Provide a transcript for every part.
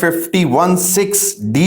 51(6)D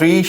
3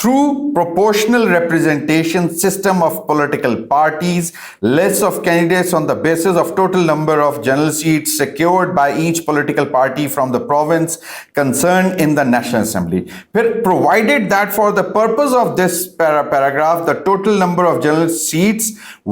through proportional representation system of political parties, lists of candidates on the basis of total number of general seats secured by each political party from the province concerned in the National Assembly. Provided that for the purpose of this paragraph, the total number of general seats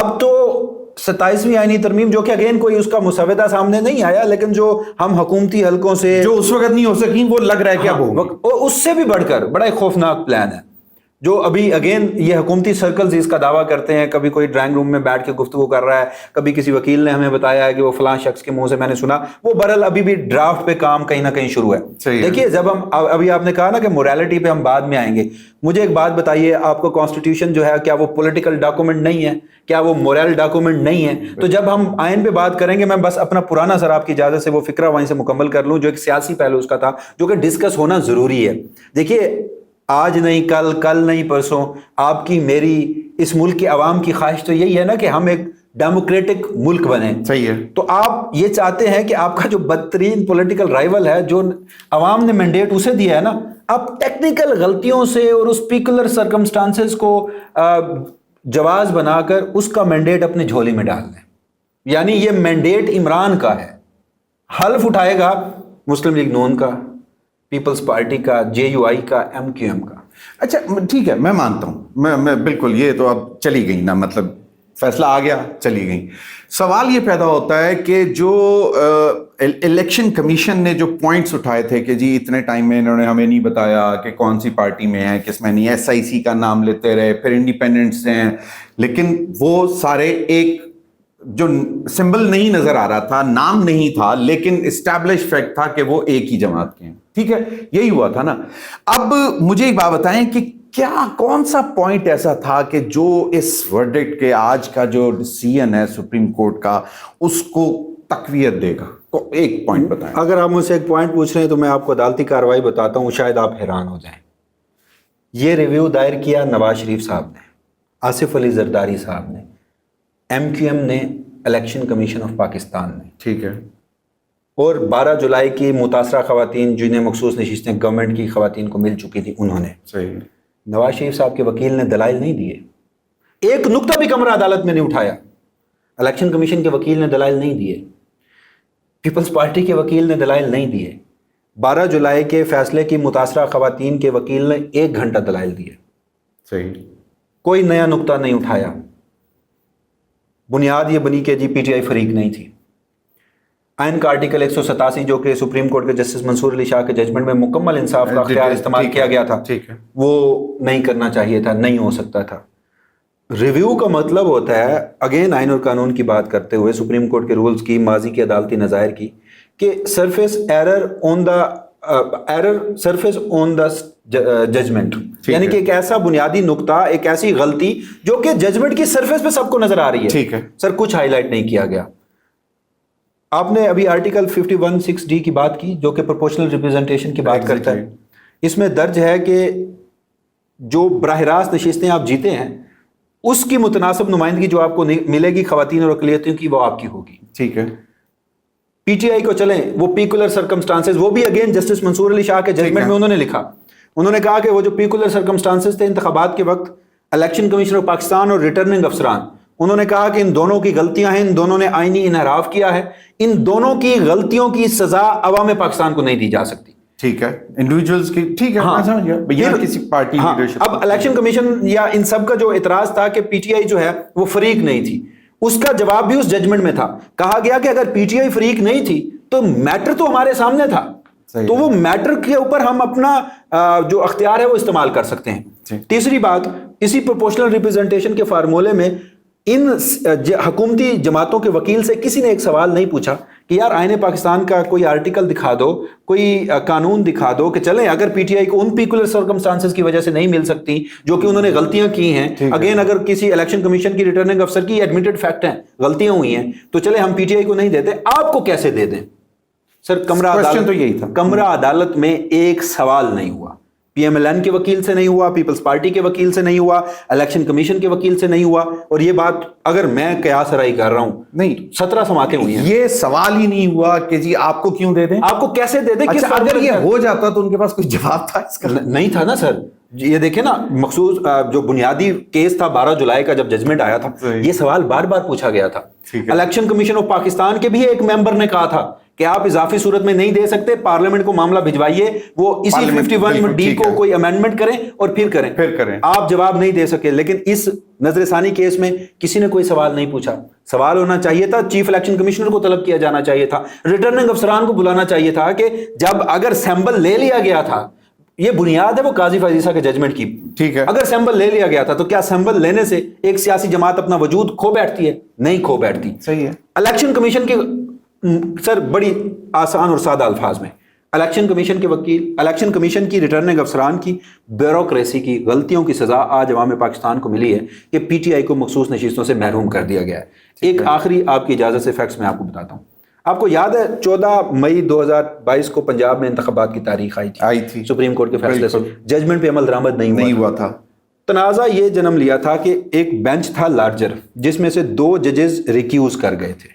اب تو 27ویں آئینی ترمیم جو کہ again کوئی اس کا مسودہ سامنے نہیں آیا، لیکن جو ہم حکومتی حلقوں سے جو اس وقت نہیں ہو سکی وہ لگ رہا ہے کہ اب ہوگی، اور اس سے بھی بڑھ کر بڑا ایک خوفناک پلان ہے جو ابھی اگین یہ حکومتی سرکلز اس کا دعویٰ کرتے ہیں، کبھی کوئی ڈرائنگ روم میں بیٹھ کے گفتگو کر رہا ہے، کبھی کسی وکیل نے ہمیں بتایا ہے کہ وہ فلاں شخص کے منہ سے میں نے سنا، وہ بہرحال ابھی بھی ڈرافٹ پہ کام کہیں نہ کہیں شروع ہے۔ دیکھیے جب ہم ابھی آپ نے کہا نا کہ موریلٹی پہ ہم بعد میں آئیں گے، مجھے ایک بات بتائیے، آپ کو کانسٹیٹیوشن جو ہے کیا وہ پولیٹیکل ڈاکومنٹ نہیں ہے؟ کیا وہ مورل ڈاکومنٹ نہیں ہے؟ تو جب ہم آئین پہ بات کریں گے، میں بس اپنا پرانا سر آپ کی اجازت سے وہ فکرہ وہیں سے مکمل کر لوں جو ایک سیاسی پہلو اس کا تھا جو کہ ڈسکس ہونا ضروری ہے۔ دیکھیے آج نہیں کل، کل نہیں پرسوں، آپ کی میری اس ملک کے عوام کی خواہش تو یہی ہے نا کہ ہم ایک ڈیموکریٹک ملک بنے۔ صحیح ہے۔ تو آپ یہ چاہتے ہیں کہ آپ کا جو بدترین پولیٹیکل رائیول ہے، جو عوام نے مینڈیٹ اسے دیا ہے نا، آپ ٹیکنیکل غلطیوں سے اور اس پیکولر سرکمسٹانسز کو جواز بنا کر اس کا مینڈیٹ اپنے جھولی میں ڈال دیں۔ یعنی یہ مینڈیٹ عمران کا ہے، حلف اٹھائے گا مسلم لیگ نون کا، پیپلز پارٹی کا، JUI کا، MQM کا۔ اچھا ٹھیک ہے، میں مانتا ہوں، میں بالکل، یہ تو اب چلی گئی نا، مطلب فیصلہ آ گیا، چلی گئی۔ سوال یہ پیدا ہوتا ہے کہ جو الیکشن کمیشن نے جو پوائنٹس اٹھائے تھے کہ جی اتنے ٹائم میں انہوں نے ہمیں نہیں بتایا کہ کون سی پارٹی میں ہے کس میں نہیں، SIC کا نام لیتے رہے، پھر انڈیپینڈنٹس ہیں، لیکن وہ سارے ایک جو سمبل نہیں نظر آ رہا تھا، نام نہیں تھا، لیکن اسٹیبلش فیکٹ تھا کہ وہ ایک ہی جماعت کے ہیں، ٹھیک ہے، یہی ہوا تھا نا۔ اب مجھے ایک بات بتائیں کہ کیا کون سا پوائنٹ ایسا تھا کہ جو اس ورڈکٹ کے آج کا جو ڈیسیژن ہے سپریم کورٹ کا اس کو تقویت دے گا؟ ایک پوائنٹ بتائیں۔ اگر آپ مجھ سے ایک پوائنٹ پوچھ رہے ہیں تو میں آپ کو عدالتی کارروائی بتاتا ہوں، شاید آپ حیران ہو جائیں۔ یہ ریویو دائر کیا نواز شریف صاحب نے، آصف علی زرداری صاحب نے، MQM نے، الیکشن کمیشن آف پاکستان نے، ٹھیک ہے، اور 12 جولائی کی متاثرہ خواتین جنہیں مخصوص نشستیں گورنمنٹ کی خواتین کو مل چکی تھی انہوں نے۔ صحیح۔ نواز شریف صاحب کے وکیل نے دلائل نہیں دیے، ایک نقطہ بھی کمرہ عدالت میں نہیں اٹھایا۔ الیکشن کمیشن کے وکیل نے دلائل نہیں دیے، پیپلز پارٹی کے وکیل نے دلائل نہیں دیے، 12 جولائی کے فیصلے کی متاثرہ خواتین کے وکیل نے 1 گھنٹہ دلائل دیے، صحیح، کوئی نیا نقطہ نہیں اٹھایا۔ بنیاد یہ بنی کہ جی PTI فریق نہیں تھی۔ آئین کا آرٹیکل 187 جو کہ سپریم کورٹ کے جسٹس منصور علی شاہ کے ججمنٹ میں مکمل انصاف کا اختیار استعمال کیا گیا تھا، وہ نہیں کرنا چاہیے تھا، نہیں ہو سکتا تھا۔ ریویو کا مطلب ہوتا ہے، اگین آئین اور قانون کی بات کرتے ہوئے سپریم کورٹ کے رولز کی، ماضی کی عدالتی نظائر کی، کہ surface error on the judgment, یعنی کہ ایک ایسا بنیادی نقطہ، ایک ایسی غلطی جو کہ ججمنٹ کی سرفیس پہ سب کو نظر آ رہی ہے، ٹھیک ہے سر، کچھ ہائی لائٹ نہیں کیا گیا۔ آپ نے ابھی آرٹیکل 51(6)D کی بات کی جو کہ پروپورشنل ریپرزنٹیشن کی بات کرتا ہے، اس میں درج ہے کہ جو براہ راست نشستیں آپ جیتے ہیں اس کی متناسب نمائندگی جو آپ کو ملے گی خواتین اور اقلیتوں کی، وہ آپ کی ہوگی، ٹھیک ہے۔ PTI کو چلیں، وہ پیکولر سرکمسٹانسز، وہ بھی اگین جسٹس منصور علی شاہ کے ججمنٹ میں انہوں نے لکھا، انہوں نے کہا کہ وہ جو پیکولر سرکمسٹانسز تھے انتخابات کے وقت، الیکشن کمیشن آف پاکستان اور ریٹرننگ افسران، انہوں نے کہا کہ ان دونوں کی غلطیاں ہیں، ان دونوں نے آئینی انحراف کیا ہے، ان دونوں کی غلطیوں کی سزا عوام پاکستان کو نہیں دی جا سکتی، ٹھیک ہے، انڈیویجولز کی، ٹھیک ہے، میں سمجھ گیا، یا کسی پارٹی لیڈرشپ۔ اب الیکشن کمیشن یا ان سب کا جو اعتراض تھا کہ PTI جو ہے وہ فریق نہیں تھی، اس کا جواب بھی اس ججمنٹ میں تھا، کہا گیا کہ اگر PTI فریق نہیں تھی تو میٹر تو ہمارے سامنے تھا، تو وہ میٹر کے اوپر ہم اپنا جو اختیار ہے وہ استعمال کر سکتے ہیں۔ تیسری بات، اسی پروپورشنل ریپرزنٹیشن کے فارمولے میں ان حکومتی جماعتوں کے وکیل سے کسی نے ایک سوال نہیں پوچھا کہ یار آئین پاکستان کا کوئی آرٹیکل دکھا دو، کوئی قانون دکھا دو کہ چلیں اگر PTI کو ان پیکولر سرکمسٹانسز کی وجہ سے نہیں مل سکتی جو کہ انہوں نے غلطیاں کی ہیں، اگین اگر کسی الیکشن کمیشن کی ریٹرننگ افسر کی ایڈمیٹڈ فیکٹ ہیں، غلطیاں ہوئی ہیں، تو چلیں ہم PTI کو نہیں دیتے، آپ کو کیسے دے دیں؟ سر کمرہ عدالت میں ایک سوال نہیں ہوا، PMLN کے وکیل سے نہیں ہوا، پیپلز پارٹی کے وکیل سے نہیں ہوا، الیکشن کمیشن کے وکیل سے نہیں ہوا، اور یہ بات اگر میں قیاس رائے کر رہا ہوں، نہیں 17 سماعتیں ہوئی ہیں، یہ سوال ہی نہیں ہوا کہ جی آپ کو کیوں دے دیں، آپ کو کیسے دے دیں۔ اچھا اگر یہ ہو جاتا تو ان کے پاس کوئی جواب تھا اس کا؟ نہیں تھا نا سر، یہ دیکھیں نا، مخصوص جو بنیادی کیس تھا 12 جولائی کا جب ججمنٹ آیا تھا، یہ سوال بار بار پوچھا گیا تھا۔ الیکشن کمیشن آف پاکستان کے بھی ایک ممبر نے کہا تھا کہ آپ اضافی صورت میں نہیں دے سکتے, پارلیمنٹ کو معاملہ بھجوائیے, وہ اسی 51D کو کوئی امینڈمنٹ کریں اور پھر کریں. آپ جواب نہیں دے سکے. لیکن اس نظر ثانی کیس میں کسی نے کوئی سوال نہیں پوچھا. سوال ہونا چاہیے تھا, چیف الیکشن کمشنر کو طلب کیا جانا چاہیے تھا, ریٹرننگ افسران کو بلانا چاہیے تھا کہ جب اگر سیمبل لے لیا گیا تھا, یہ بنیاد ہے وہ قاضی فائز عیسیٰ کے ججمنٹ کی, ٹھیک ہے, اگر سیمبل لے لیا گیا تھا تو کیا سیمبل لینے سے ایک سیاسی جماعت اپنا وجود کھو بیٹھتی ہے؟ نہیں کھو بیٹھتی. صحیح ہے. الیکشن کمیشن کے سر بڑی آسان اور سادہ الفاظ میں, الیکشن کمیشن کے وکیل, الیکشن کمیشن کی ریٹرننگ افسران کی بیوروکریسی کی غلطیوں کی سزا آج عوام پاکستان کو ملی ہے کہ پی ٹی آئی کو مخصوص نشستوں سے محروم کر دیا گیا ہے. ایک آخری آپ کی اجازت سے فیکٹس میں آپ کو بتاتا ہوں. آپ کو یاد ہے 14 مئی 2022 کو پنجاب میں انتخابات کی تاریخ آئی تھی سپریم کورٹ کے فیصلے سے, ججمنٹ پہ عمل درآمد نہیں ہوا تھا. تنازع یہ جنم لیا تھا کہ ایک بینچ تھا لارجر, جس میں سے 2 ججز ریکیوز کر گئے تھے.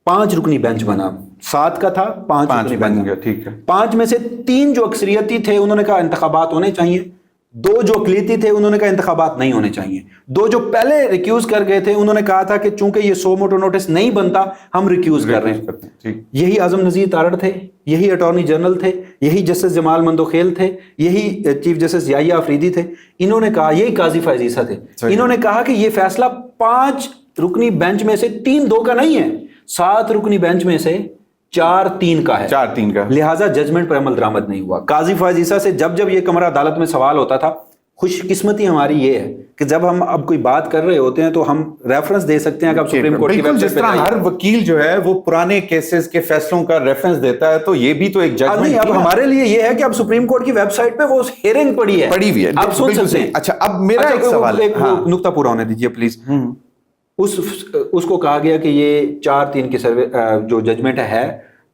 5 رکنی بینچ بنا, 7 کا تھا 5 رکنی بن گیا, ٹھیک ہے. 5 میں سے 3 جو اکثریتی تھے انہوں نے کہا انتخابات ہونے چاہیے, 2 جو اقلیتی تھے انہوں نے کہا انتخابات نہیں ہونے چاہیے, 2 جو پہلے ریکیوز کر گئے تھے انہوں نے کہا تھا کہ چونکہ یہ سو موٹو نوٹس نہیں بنتا ہم ریکیوز کر رہے ہیں. یہی اعظم نذیر تارڑ تھے, یہی اٹارنی جنرل تھے, یہی جسٹس جمال مندوخیل تھے, یہی چیف جسٹس یحییٰ آفریدی تھے. انہوں نے کہا, یہی قاضی فائز عیسیٰ تھے, انہوں نے کہا کہ یہ فیصلہ 5 رکنی بینچ میں سے 3-2 کا نہیں ہے, 7 رکنی بینچ میں سے 4-3 کا ہے, 4-3 کا, لہٰذا ججمنٹ پر عمل درآمد نہیں ہوا. قاضی فائز عیسیٰ سے جب یہ کمرہ عدالت میں سوال ہوتا تھا, خوش قسمتی ہماری یہ ہے کہ جب ہم اب کوئی بات کر رہے ہوتے ہیں تو ہم ریفرنس دے سکتے ہیں کہ اب سپریم کورٹ کی ویب سائٹ پہ ہر وکیل جو ہے وہ پرانے کیسز کے فیصلوں کا ریفرنس دیتا ہے, تو یہ بھی تو ایک ججمنٹ نہیں. اب ہمارے لیے یہ ہے کہ اب سپریم کورٹ کی ویب سائٹ پہ وہ ہیئرنگ پڑی ہوئی ہے, آپ سن سکتے ہیں. اچھا, اب میرا ایک سوال, ایک نقطہ پورا ہونے دیجیے پلیز. اس کو کہا گیا کہ یہ 4-3 کی سروے جو ججمنٹ ہے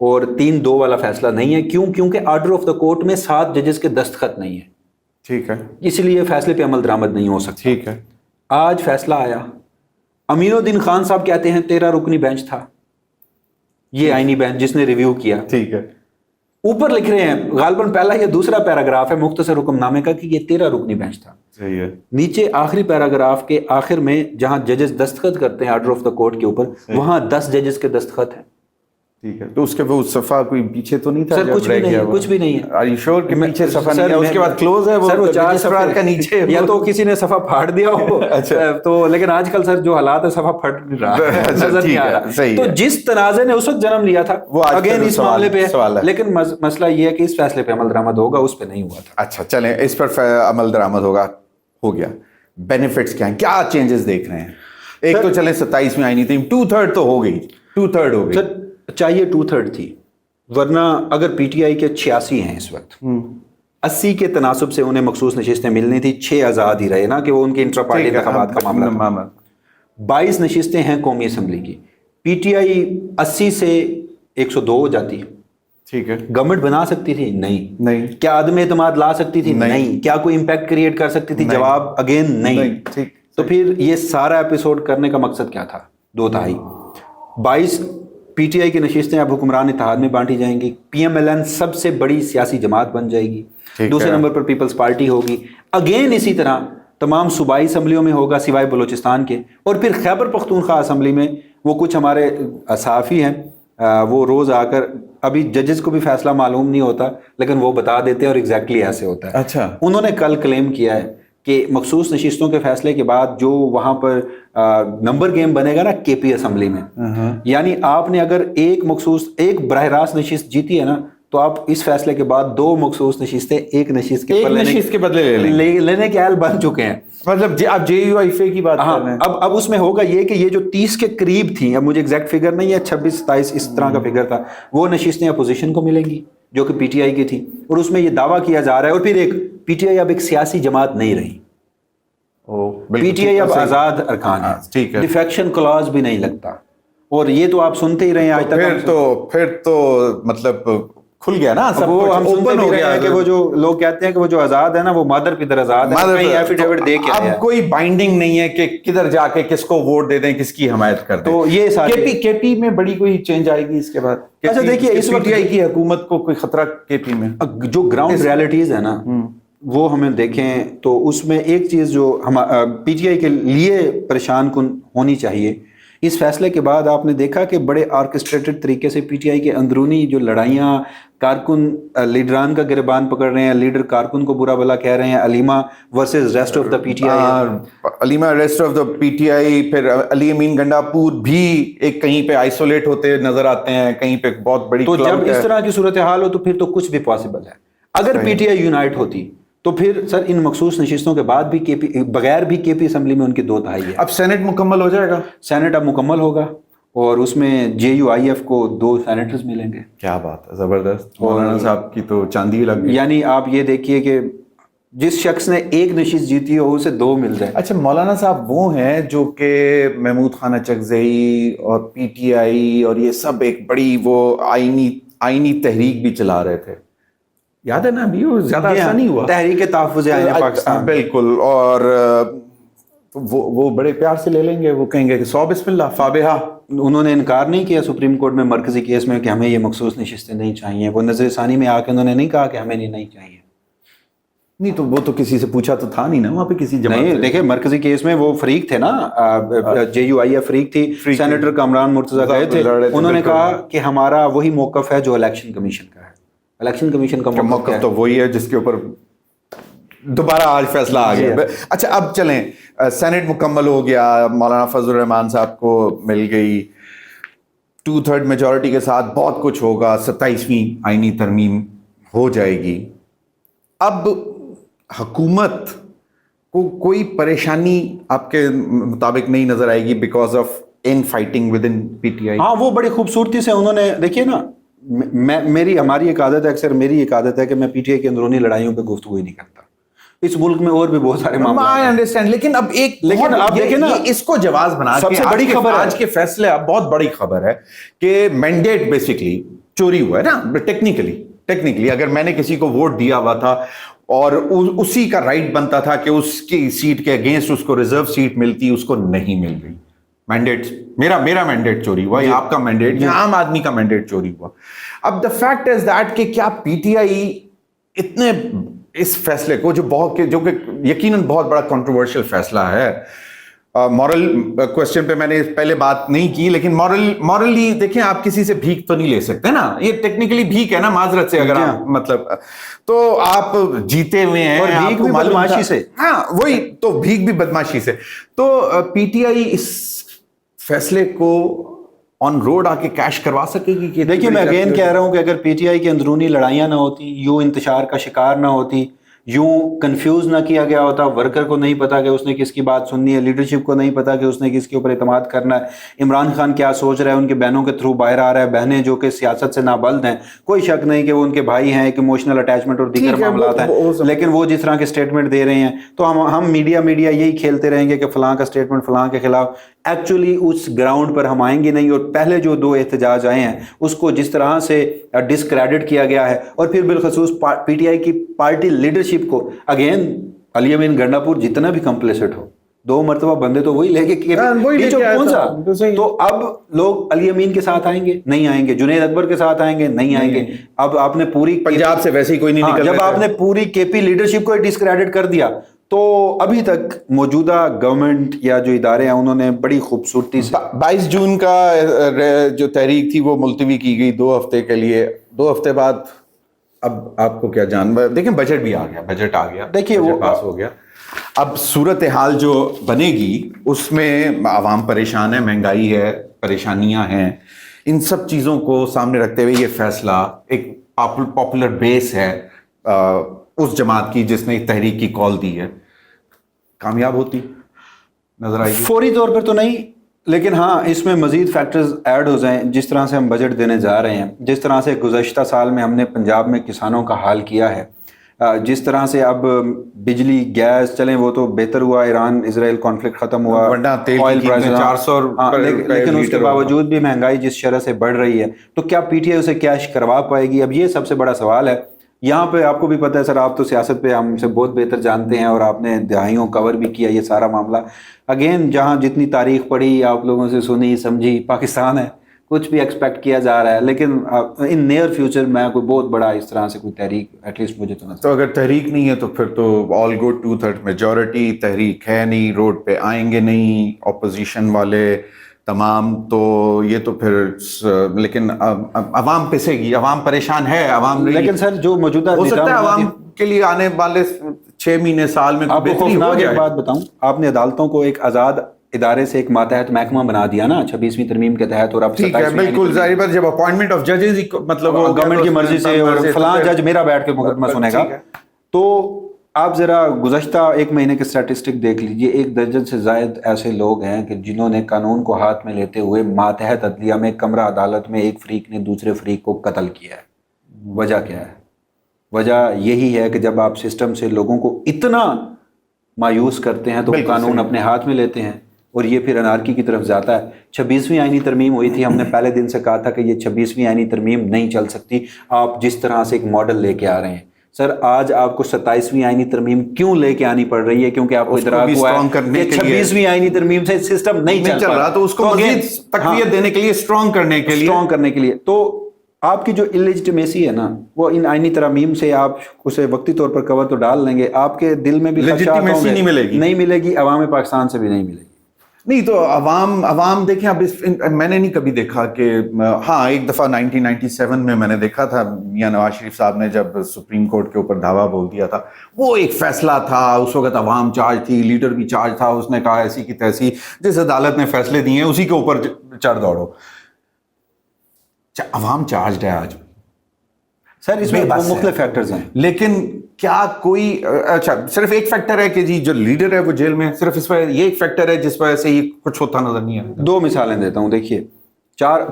اور 3-2 والا فیصلہ نہیں ہے. کیوں؟ کیونکہ آرڈر آف دا کورٹ میں 7 ججز کے دستخط نہیں ہے, ٹھیک ہے, اس لیے فیصلے پہ عمل درآمد نہیں ہو سکتا. ٹھیک ہے. آج فیصلہ آیا, امین الدین خان صاحب کہتے ہیں 13 رکنی بینچ تھا, یہ آئینی بینچ جس نے ریویو کیا, ٹھیک ہے. اوپر لکھ رہے ہیں غالباً پہلا یا دوسرا پیراگراف ہے مختصر حکم نامے کا کہ یہ 13 رکنی بینچ تھا. صحیح ہے. نیچے آخری پیراگراف کے آخر میں جہاں ججز دستخط کرتے ہیں آرڈر آف دا کورٹ کے اوپر, وہاں 10 ججز کے دستخط ہیں. ٹھیک ہے, تو اس کے وہ صفحہ کوئی پیچھے تو نہیں تھا؟ سر کچھ بھی نہیں ہے, کچھ بھی نہیں ہے. Are you sure کہ پیچھے صفحہ نہیں ہے, اس کے بعد کلوز ہے وہ 4 صفحات کا نیچے, یا تو کسی نے صفحہ پھاڑ دیا ہو. اچھا, تو لیکن آج کل سر جو حالات ہے صفحہ پھٹ نہیں رہا, نظر نہیں آ رہا. تو جس تنازع نے اس وقت جنم لیا تھا وہ اگین اس معاملے پہ, لیکن مسئلہ یہ ہے کہ اس فیصلے پہ عمل درآمد ہوگا, اس پہ نہیں ہوا تھا. اچھا چلیں, اس پر عمل درآمد ہوگا, ہو گیا. بینیفٹس کیا ہیں, کیا چینجز دیکھ رہے ہیں؟ ایک تو چلیں 27 میں آئینی تھی 2/3 تو ہو گئی, 2/3 ہو گئی. سر چاہیے 2/3 تھی, ورنہ اگر پی ٹی آئی کے 86 ہیں اس وقت, 80 کے تناسب سے انہیں مخصوص نشستیں ملنی تھی, 6 آزاد ہی رہے نا کہ وہ ان کے انٹرا پارٹی انتخابات کا معاملہ. 22 نشستیں ہیں قومی اسمبلی کی, پی ٹی آئی 80 سے 102 ہو جاتی, ٹھیک ہے. گورنمنٹ بنا سکتی تھی؟ نہیں. کیا عدم اعتماد لا سکتی تھی؟ نہیں. کیا کوئی امپیکٹ کریٹ کر سکتی تھی؟ جواب اگین نہیں. تو پھر یہ سارا ایپیسوڈ کرنے کا مقصد کیا تھا؟ 2/3. 22 پی ٹی آئی کی نشستیں اب حکمران اتحاد میں بانٹی جائیں گی, پی ایم ایل این سب سے بڑی سیاسی جماعت بن جائے گی, دوسرے نمبر پر پیپلز پارٹی ہوگی. اگین اسی طرح تمام صوبائی اسمبلیوں میں ہوگا سوائے بلوچستان کے, اور پھر خیبر پختونخوا اسمبلی میں وہ کچھ ہمارے صحافی ہیں وہ روز آ کر, ابھی ججز کو بھی فیصلہ معلوم نہیں ہوتا لیکن وہ بتا دیتے ہیں اور ایگزیکٹلی ایسے ہوتا ہے. اچھا, انہوں نے کل کلیم کیا ہے کہ مخصوص نشستوں کے فیصلے کے بعد جو وہاں پر نمبر گیم بنے گا نا کے پی اسمبلی میں, یعنی آپ نے اگر ایک براہ راست نشست جیتی ہے نا, تو آپ اس فیصلے کے بعد 2 مخصوص نشستیں ایک نشست کے بدلے لینے کے اہل بن چکے ہیں. مطلب آپ جے یو آئی فے کی بات کر رہے ہیں. اب اس میں ہوگا یہ کہ یہ جو 30 کے قریب تھیں, اب مجھے ایگزیکٹ فگر نہیں ہے, 26-27 اس طرح کا فگر تھا, وہ نشستیں اپوزیشن کو ملیں گی جو کہ پی ٹی آئی کی تھی, اور اس میں یہ دعویٰ کیا جا رہا ہے. اور پھر ایک پی ٹی آئی اب ایک سیاسی جماعت نہیں رہی, پی ٹی آئی اب آزاد ارکان ہے, ڈیفیکشن کلاز بھی نہیں لگتا, اور یہ تو آپ سنتے ہی رہے ہیں آج تک. پھر تو مطلب کھل گیا نا سب کچھ, ہم سنتے بھی رہے ہیں کہ وہ جو لوگ کہتے ہیں کہ وہ جو آزاد ہے نا وہ مادر پدر آزاد ہے, کہیں ایفیڈیوٹ دے کے آیا. اب کوئی بائنڈنگ نہیں ہے کہ کدھر جا کے کس کو ووٹ دے دیں, کس کی حمایت کر دیں. تو یہ سارے کے پی میں بڑی کوئی چینج آئے گی اس کے بعد؟ اچھا دیکھیے, اس وقت پی ٹی آئی کی حکومت کو کوئی خطرہ کے پی میں جو گراؤنڈ ریالٹیز ہے نا وہ ہمیں دیکھیں تو اس میں ایک چیز جو ہم پی ٹی آئی کے لیے پریشان کن ہونی چاہیے اس فیصلے کے بعد آپ نے دیکھا کہ بڑے آرکسٹریٹڈ طریقے سے پی ٹی آئی کے اندرونی جو لڑائیاں، کارکن لیڈران کا گربان پکڑ رہے ہیں، لیڈر کارکن کو برا بھلا کہہ رہے ہیں، Aleema versus rest of the P T I, Aleema rest of the P T I, پھر علی امین گنڈاپور بھی ایک کہیں پہ آئسولیٹ ہوتے نظر آتے ہیں، کہیں پہ بہت بڑی تو جب اس طرح کی صورتحال ہو تو پھر تو کچھ بھی پاسبل ہے. اگر پی ٹی آئی یونائٹ ہوتی تو پھر سر ان مخصوص نشستوں کے بعد بھی بغیر بھی کے پی اسمبلی میں ان کی 2 تہائی ہے. اب سینٹ مکمل ہو جائے گا، سینٹ اب مکمل ہوگا اور اس میں جے یو آئی ایف کو 2 سینیٹرز ملیں گے. کیا بات ہے، زبردست. مولانا صاحب کی تو چاندی لگ گئی. یعنی آپ یہ دیکھیے کہ جس شخص نے ایک نشست جیتی ہو اسے 2 مل جائے. اچھا، مولانا صاحب وہ ہیں جو کہ محمود خانہ چکزئی اور پی ٹی آئی اور یہ سب ایک بڑی وہ آئینی تحریک بھی چلا رہے تھے، یاد ہے نا؟ ابھی وہ زیادہ عرصہ نہیں ہوا، تحریک تحفظ آئین پاکستان. بالکل. اور وہ بڑے پیار سے لے لیں گے، وہ کہیں گے کہ 100 بسم اللہ فابہا. انہوں نے انکار نہیں کیا سپریم کورٹ میں مرکزی کیس میں کہ ہمیں یہ مخصوص نشستیں نہیں چاہیے. وہ نظر ثانی میں آ کے انہوں نے نہیں کہا کہ ہمیں نہیں چاہیے. نہیں تو وہ تو کسی سے پوچھا تو تھا نہیں نا وہاں پہ کسی جماعت نہیں. دیکھیں مرکزی کیس میں وہ فریق تھے نا، جے یو آئی ایف فریق تھی. سینیٹر کامران مرتضیٰ گئے تھے، انہوں نے کہا کہ ہمارا وہی موقف ہے جو الیکشن کمیشن کا ہے. الیکشن کمیشن کا موقف تو وہی ہے جس کے اوپر دوبارہ آج فیصلہ آ گیا. اچھا اب چلیں، سینٹ مکمل ہو گیا، مولانا فضل الرحمان صاحب کو مل گئی 2/3 میجورٹی کے ساتھ، بہت کچھ ہوگا، 27ویں آئینی ترمیم ہو جائے گی. اب حکومت کو کوئی پریشانی آپ کے مطابق نہیں نظر آئے گی because of in fighting with in P T آئی؟ ہاں وہ بڑی خوبصورتی سے انہوں نے، دیکھیے نا، ہماری ایک عادت ہے، اکثر میری ایک عادت ہے کہ میں پی ٹی آئی کے اندرونی لڑائیوں پہ گفتگو ہی نہیں کرتا. اس ملک میں اور بھی بہت سارے معاملات ہیں، لیکن اب آپ دیکھیں نا، اس کو جواز بنا سب سے بڑی خبر آج کے فیصلے، اب بہت بڑی خبر ہے کہ مینڈیٹ بیسیکلی چوری ہوا ہے نا. ٹیکنیکلی اگر میں نے کسی کو ووٹ دیا ہوا تھا اور اسی کا رائٹ بنتا تھا کہ اس کی سیٹ کے اگینسٹ اس کو ریزرو سیٹ ملتی، اس کو نہیں مل گئی. مینڈیٹ میرا مینڈیٹ چوری ہوا یا آپ کا مینڈیٹ یا عام آدمی کا مینڈیٹ چوری ہوا. اب دا فیکٹ از دیٹ کہ کیا پی ٹی آئی اتنے اس فیصلے کو جو کہ یقیناً بہت بڑا کنٹروورشل فیصلہ ہے، مورل کوشچن پہ میں نے پہلے بات نہیں کی، لیکن مورلی دیکھیں، آپ کسی سے بھیک تو نہیں لے سکتے نا. یہ ٹیکنیکلی بھیک ہے نا، معذرت سے اگر آپ مطلب، تو آپ جیتے ہوئے ہیں، اور بھیک بھی بدماشی سے. ہاں وہی تو، بھیک بھی بدماشی سے. تو پی ٹی آئی اس فیصلے کو آن روڈ آ کے کیش کروا سکے گی کہ دیکھیے میں اگین کہہ رہا ہوں کہ اگر پی ٹی آئی کی اندرونی لڑائیاں نہ ہوتی، یوں انتشار کا شکار نہ ہوتی، یوں کنفیوز نہ کیا گیا ہوتا، ورکر کو نہیں پتا کہ اس نے کس کی بات سننی ہے، لیڈرشپ کو نہیں پتا کہ اس نے کس کے اوپر اعتماد کرنا ہے، عمران خان کیا سوچ رہا ہے، ان کے بہنوں کے تھرو باہر آ رہا ہے، بہنیں جو کہ سیاست سے نابلد ہیں، کوئی شک نہیں کہ وہ ان کے بھائی ہیں، ایک ایموشنل اٹیچمنٹ اور دیگر معاملات ہیں، لیکن وہ جس طرح کے سٹیٹمنٹ دے رہے ہیں تو ہم میڈیا یہی کھیلتے رہیں گے کہ فلاں کا سٹیٹمنٹ فلاں کے خلاف. ایکچولی اس گراؤنڈ پر ہم آئیں گے نہیں، اور پہلے جو 2 احتجاج آئے ہیں اس کو جس طرح سے ڈسکریڈٹ کیا گیا ہے، اور پھر بالخصوص پی ٹی آئی کی پارٹی لیڈرشپ کو، اگین علی امین گنڈاپور جتنا بھی کمپلیسٹ ہو، 2 مرتبہ بندے تو وہی لے کے کون سا. تو اب لوگ علی امین کے ساتھ آئیں گے؟ نہیں آئیں گے. جنید اکبر کے ساتھ آئیں گے؟ نہیں آئیں گے. اب آپ نے پوری پنجاب سے ویسے ہی کوئی نہیں نکل رہا. جب آپ نے پوری کے پی لیڈرشپ کو ڈسکریڈٹ کر دیا تو ابھی تک موجودہ گورنمنٹ یا جو ادارے ہیں انہوں نے بڑی خوبصورتی سے 22 جون کا جو تحریک تھی وہ ملتوی کی گئی 2 ہفتے کے لیے. 2 ہفتے بعد اب آپ کو کیا دیکھیں بجٹ بھی آ گیا، بجٹ آ گیا، دیکھیے وہ پاس ہو گیا. اب صورتحال جو بنے گی اس میں عوام پریشان ہے، مہنگائی ہے، پریشانیاں ہیں، ان سب چیزوں کو سامنے رکھتے ہوئے یہ فیصلہ ایک پاپولر بیس ہے اس جماعت کی جس نے تحریک کی کال دی ہے، کامیاب ہوتی نظر آئے گی؟ فوری طور پر تو نہیں، لیکن ہاں اس میں مزید فیکٹرز ایڈ ہو جائیں. جس طرح سے ہم بجٹ دینے جا رہے ہیں، جس طرح سے گزشتہ سال میں ہم نے پنجاب میں کسانوں کا حال کیا ہے، جس طرح سے اب بجلی گیس چلیں وہ تو بہتر ہوا، ایران اسرائیل کانفلکٹ ختم ہوا، آئل پرائس 400 لیکن اس کے باوجود بھی مہنگائی جس شرح سے بڑھ رہی ہے تو کیا پی ٹی آئی اسے کیش کروا پائے گی؟ اب یہ سب سے بڑا سوال ہے. یہاں پہ آپ کو بھی پتہ ہے سر، آپ تو سیاست پہ ہم سے بہت بہتر جانتے ہیں اور آپ نے دہائیوں کور بھی کیا یہ سارا معاملہ. اگین جہاں جتنی تاریخ پڑھی، آپ لوگوں سے سنی سمجھی، پاکستان ہے، کچھ بھی ایکسپیکٹ کیا جا رہا ہے، لیکن ان نیئر فیوچر میں کوئی بہت بڑا اس طرح سے کوئی تحریک ایٹ لیسٹ مجھے تو اگر تحریک نہیں ہے تو پھر تو آل گڈ، 2/3 میجورٹی، تحریک ہے نہیں، روڈ پہ آئیں گے نہیں، اپوزیشن والے تمام. تو یہ تو پھر لیکن عوام پسے گی, عوام پریشان ہے, عوام لیکن سر جو موجودہ ہو سکتا ہے عوام کے لیے آنے والے 6 مہینے سال میں آپ کو خوفناک ایک بات بتاؤں, آپ نے عدالتوں کو ایک آزاد ادارے سے ایک ماتحت محکمہ بنا دیا نا 26ویں ترمیم کے تحت, اور اب ٹھیک ہے بالکل ظاہر بات جب اپوائنٹمنٹ آف ججز مطلب گورنمنٹ کی مرضی سے اور فلاں جج میرا بیٹھ کے مقدمہ سنے گا, تو آپ ذرا گزشتہ 1 مہینے کے اسٹیٹسٹک دیکھ لیجئے, 1 درجن سے زائد ایسے لوگ ہیں کہ جنہوں نے قانون کو ہاتھ میں لیتے ہوئے ماتحت عدلیہ میں کمرہ عدالت میں ایک فریق نے دوسرے فریق کو قتل کیا ہے. وجہ کیا ہے؟ وجہ یہی ہے کہ جب آپ سسٹم سے لوگوں کو اتنا مایوس کرتے ہیں تو قانون اپنے ہاتھ میں لیتے ہیں اور یہ پھر انارکی کی طرف جاتا ہے. 26ویں آئینی ترمیم ہوئی تھی, ہم نے پہلے دن سے کہا تھا کہ یہ 26ویں آئینی ترمیم نہیں چل سکتی, آپ جس طرح سے ایک ماڈل لے کے آ رہے ہیں. سر آج آپ کو 27ویں آئینی ترمیم کیوں لے کے آنی پڑ رہی ہے؟ کیونکہ آپ کو ادراک ہوا ہے کہ 26ویں آئینی ترمیم سے سسٹم نہیں چل رہا, تو اس کو مزید تقویت دینے کے لیے, اسٹرانگ کرنے کے لیے تو آپ کی جو اللیجٹمیسی ہے نا وہ ان آئینی ترامیم سے آپ اسے وقتی طور پر کور تو ڈال لیں گے, آپ کے دل میں بھی خدشات ہوں گے, نہیں ملے گی, عوام پاکستان سے بھی نہیں ملے گی. نہیں تو عوام دیکھیں, اب میں نے نہیں کبھی دیکھا کہ ہاں ایک دفعہ 1997 میں نے دیکھا تھا میاں نواز شریف صاحب نے جب سپریم کورٹ کے اوپر دعویٰ بول دیا تھا, وہ ایک فیصلہ تھا, اس وقت عوام چارج تھی, لیڈر بھی چارج تھا, اس نے کہا ایسی کی تیسی, جس عدالت نے فیصلے دیے ہیں اسی کے اوپر چڑھ دوڑو. عوام چارجڈ ہے آج سر, اس میں مختلف فیکٹرز ہیں, لیکن کیا کوئی اچھا صرف ایک فیکٹر ہے کہ جی جو لیڈر ہے وہ جیل میں, صرف اس وجہ یہ ایک فیکٹر ہے جس وجہ سے یہ کچھ ہوتا نظر نہیں آتا؟ 2 مثالیں دیتا ہوں. دیکھیے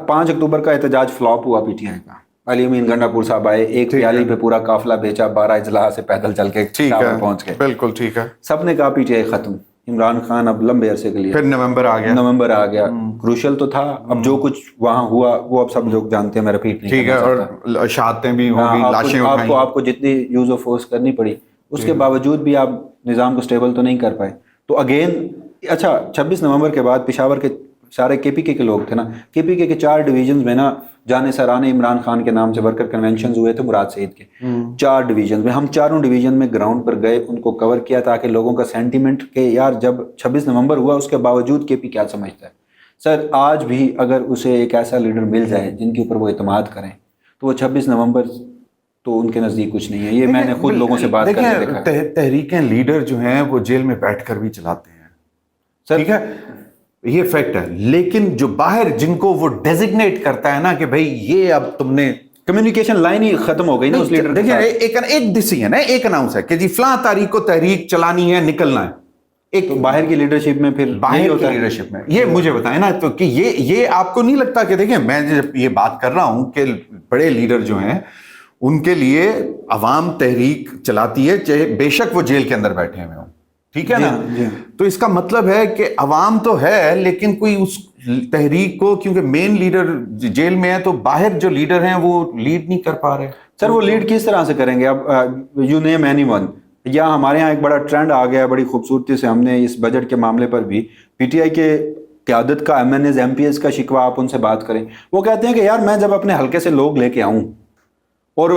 5 اکتوبر کا احتجاج فلاپ ہوا پی ٹی آئی کا, علی امین گنڈا پور صاحب آئے, ایک پیالی پہ پورا قافلہ بیچا, 12 اضلاع سے پیدل چل کے پہنچ گئے, بالکل ٹھیک ہے, سب نے کہا پی ٹی آئی ختم, عمران خان اب لمبے عرصے کے لیے, پھر نومبر آ گیا, کروشل تو تھا, اب جو کچھ وہاں ہوا وہ اب سب لوگ جانتے ہیں, میں رپیٹ نہیں ٹھیک ہے, اور شہادتیں بھی ہو گئی, لاشیں اٹھائیں, آپ کو جتنی یوز آف فورس کرنی پڑی, اس کے باوجود بھی آپ نظام کو سٹیبل تو نہیں کر پائے. تو اگین اچھا 26 نومبر کے بعد پشاور کے سارے کے پی کے لوگ تھے نا, کے پی کے 4 ڈویژنز میں نا جانے سرانے عمران خان کے نام سے ورکر کنونشنز ہوئے تھے مراد سعید کے, 4 ڈویژنز میں, ہم چاروں ڈویژن میں گراؤنڈ پر گئے, ان کو کور کیا تاکہ لوگوں کا سینٹیمنٹ کہ یار جب 26 نومبر ہوا اس کے باوجود کے پی کیا سمجھتا ہے. سر آج بھی اگر اسے ایک ایسا لیڈر مل جائے جن کے اوپر وہ اعتماد کریں تو وہ 26 نومبر تو ان کے نزدیک کچھ نہیں ہے. یہ میں نے خود لوگوں سے بات کر کے دیکھا. تحریکیں لیڈر جو ہیں وہ جیل میں بیٹھ کر بھی چلاتے ہیں سر, ٹھیک ہے, یہ فیکٹ ہے, لیکن جو باہر جن کو وہ ڈیزگنیٹ کرتا ہے نا کہ بھائی یہ اب تم نے کمیونیکیشن لائن ہی ختم ہو گئی نا اس لیڈر. دیکھیں ایک ڈیسیژن ہے, ایک اناؤنس ہے کہ جی فلاں تاریخ کو تحریک چلانی ہے, نکلنا ہے. ایک باہر کی لیڈرشپ میں, پھر باہر کی لیڈرشپ میں یہ مجھے بتائیں نا, تو کہ یہ آپ کو نہیں لگتا کہ دیکھیں میں جب یہ بات کر رہا ہوں کہ بڑے لیڈر جو ہیں ان کے لیے عوام تحریک چلاتی ہے چاہے بے شک وہ جیل کے اندر بیٹھے ہوئے ہوں, ٹھیک ہے نا, تو اس کا مطلب ہے کہ عوام تو ہے لیکن کوئی اس تحریک کو, کیونکہ مین لیڈر جیل میں ہے تو باہر جو لیڈر ہیں وہ لیڈ نہیں کر پا رہے. سر وہ لیڈ کس طرح سے کریں گے؟ اب یو نیم اینی ون, یا ہمارے ہاں ایک بڑا ٹرینڈ آ گیا ہے بڑی خوبصورتی سے, ہم نے اس بجٹ کے معاملے پر بھی پی ٹی آئی کے قیادت کا M N As M P As کا شکوہ آپ ان سے بات کریں, وہ کہتے ہیں کہ یار میں جب اپنے حلقے سے لوگ لے کے آؤں اور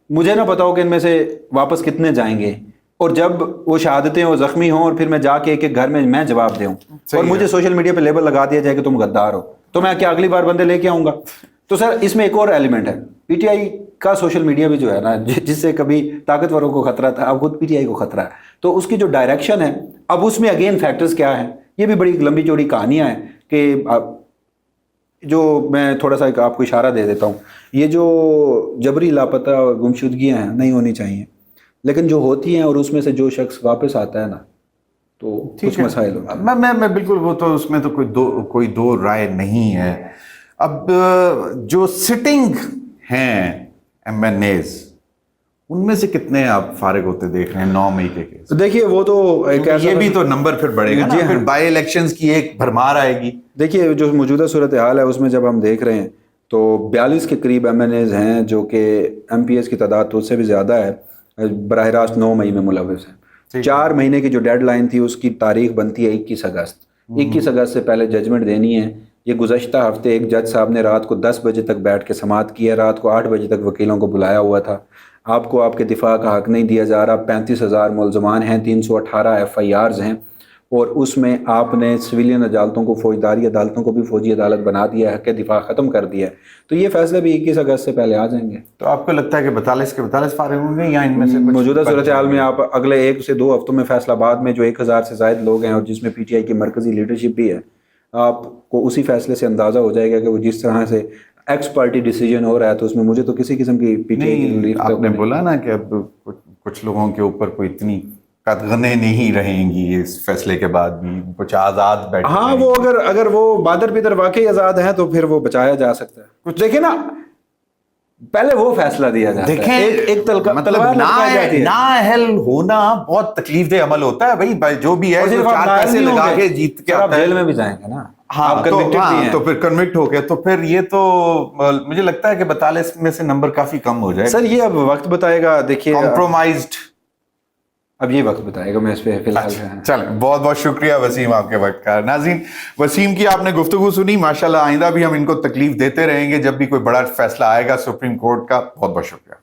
مجھے نہ پتا ہو کہ ان میں سے واپس کتنے جائیں گے, اور جب وہ شہادتیں وہ زخمی ہوں اور پھر میں جا کے ایک گھر میں جواب دوں اور مجھے سوشل میڈیا پہ لیبل لگا دیا جائے کہ تم غدار ہو, تو میں کیا اگلی بار بندے لے کے آؤں گا؟ تو سر اس میں ایک اور ایلیمنٹ ہے, پی ٹی آئی کا سوشل میڈیا بھی جو ہے نا, جس سے کبھی طاقتوروں کو خطرہ تھا اب خود پی ٹی آئی کو خطرہ ہے, تو اس کی جو ڈائریکشن ہے اب اس میں اگین فیکٹرز کیا ہیں, یہ بھی بڑی لمبی چوڑی کہانیاں ہیں کہ جو میں تھوڑا سا آپ کو اشارہ دے دیتا ہوں, یہ جو جبری لاپتہ اور گمشدگیاں ہیں نہیں ہونی چاہیے, لیکن جو ہوتی ہیں اور اس میں سے جو شخص واپس آتا ہے نا تو کچھ مسائل ہوتے ہیں. میں بالکل, وہ تو اس میں تو کوئی دو رائے نہیں ہے. اب جو سٹنگ ہیں ایم این ایز ان میں سے کتنے آپ فارغ ہوتے دیکھ رہے ہیں 9 مئی کے کیس؟ دیکھیے وہ تو یہ بھی تو نمبر پھر بڑھے گا, پھر بائی الیکشنز کی ایک بھرمار آئے گی. دیکھیے جو موجودہ صورتحال ہے اس میں جب ہم دیکھ رہے ہیں تو 42 کے قریب ایم این ایز ہیں جو کہ ایم پی ایس کی تعداد تو اس سے بھی زیادہ ہے, براہ راست 9 مئی میں ملوث ہیں. 4 مہینے کی جو ڈیڈ لائن تھی اس کی تاریخ بنتی ہے 21 اگست. 21 اگست سے پہلے ججمنٹ دینی ہے. یہ گزشتہ ہفتے ایک جج صاحب نے رات کو 10 بجے تک بیٹھ کے سماعت کی ہے, رات کو 8 بجے تک وکیلوں کو بلایا ہوا تھا. آپ کو آپ کے دفاع کا حق نہیں دیا جا رہا. 35,000 ملزمان ہیں, 318 ایف آئی آرز ہیں, اور اس میں آپ نے سویلین عدالتوں کو فوجداری عدالتوں کو بھی فوجی عدالت بنا دیا ہے، حق دفاع ختم کر دیا ہے، تو یہ فیصلے بھی 21 اگست سے پہلے آ جائیں گے۔ تو آپ کو لگتا ہے کہ 42 کے 42 فارغ ہوں گے یا ان میں سے کچھ موجودہ بچ صورتحال جائیں میں گے؟ آپ اگلے 1 سے 2 ہفتوں میں فیصل آباد میں جو 1000 سے زائد لوگ ہیں اور جس میں پی ٹی آئی کی مرکزی لیڈرشپ بھی ہے، آپ کو اسی فیصلے سے اندازہ ہو جائے گا کہ وہ جس طرح سے ایکس پارٹی ڈیسیجن ہو رہا ہے، تو اس میں مجھے تو کسی قسم کی پی ٹی آئی کی نہیں، ریلیف آپ نے بولا نا کہ اب کچھ لوگوں کے اوپر کوئی اتنی قدغنیں نہیں رہیں گی اس فیصلے کے بعد بھی، کچھ آزاد بیٹھے ہاں وہ اگر وہ بادر پیدر واقعی آزاد ہیں تو پھر وہ بچایا جا سکتا ہے۔ کچھ دیکھیں نا، پہلے وہ فیصلہ دیا جاتا ہے، دیکھیں ایک مطلب تلوار لٹکائی جاتی ہے، نااہل ہونا بہت تکلیف دہ عمل ہوتا ہے بھائی جو بھی ہے اور جو صرف آپ 4 نااہل پیسے نہیں ہوں لگا گے، کے جیت کے پھر آپ آتا ہے۔ جیل میں بھی جائیں گے نا، ہاں آپ کنوکٹڈ بھی ہیں۔ تو پھر کنوکٹ ہو گئے تو پھر یہ تو مجھے لگتا ہے کہ 42 میں سے نمبر کافی کم ہو جائے سر یہ اب وقت بتائے گا، دیکھیے کمپرومائزڈ۔ اب یہ وقت بتائے گا، میں اس پہ فی الحال چلیں، بہت بہت شکریہ وسیم آپ کے وقت کا۔ ناظرین، وسیم کی آپ نے گفتگو سنی، ماشاءاللہ آئندہ بھی ہم ان کو تکلیف دیتے رہیں گے جب بھی کوئی بڑا فیصلہ آئے گا سپریم کورٹ کا۔ بہت بہت شکریہ۔